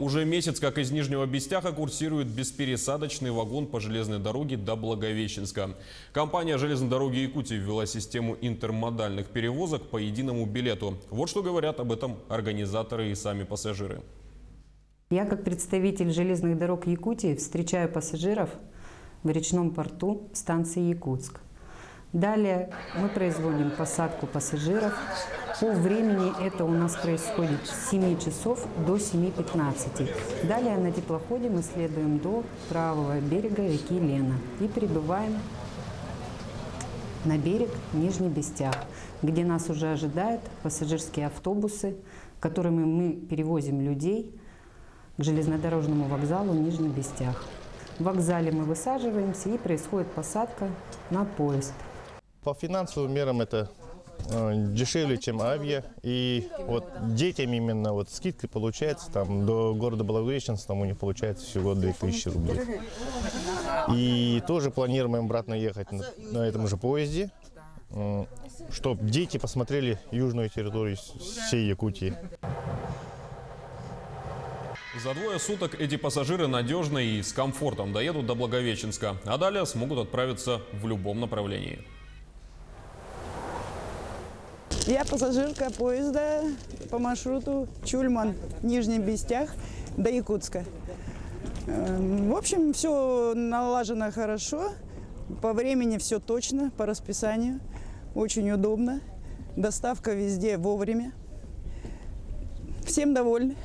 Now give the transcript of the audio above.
Уже месяц, как из Нижнего Бестяха курсирует беспересадочный вагон по железной дороге до Благовещенска. Компания «Железные дороги Якутии» ввела систему интермодальных перевозок по единому билету. Вот что говорят об этом организаторы и сами пассажиры. Я, как представитель железных дорог Якутии, встречаю пассажиров в речном порту станции Якутск. Далее мы производим посадку пассажиров. По времени это у нас происходит с 7 часов до 7:15. Далее на теплоходе мы следуем до правого берега реки Лена и прибываем на берег Нижний Бестях, где нас уже ожидают пассажирские автобусы, которыми мы перевозим людей к железнодорожному вокзалу Нижний Бестях. В вокзале мы высаживаемся и происходит посадка на поезд. По финансовым мерам это дешевле, чем авиа. И вот детям именно вот скидка получается, там до города Благовещенск там у них получается всего 2000 рублей. И тоже планируем обратно ехать на этом же поезде, чтобы дети посмотрели южную территорию всей Якутии. За 2 суток эти пассажиры надежно и с комфортом доедут до Благовещенска, а далее смогут отправиться в любом направлении. Я пассажирка поезда по маршруту Чульман-Нижний Бестях до Якутска. В общем, все налажено хорошо, по времени все точно, по расписанию, очень удобно, доставка везде вовремя. Всем довольны.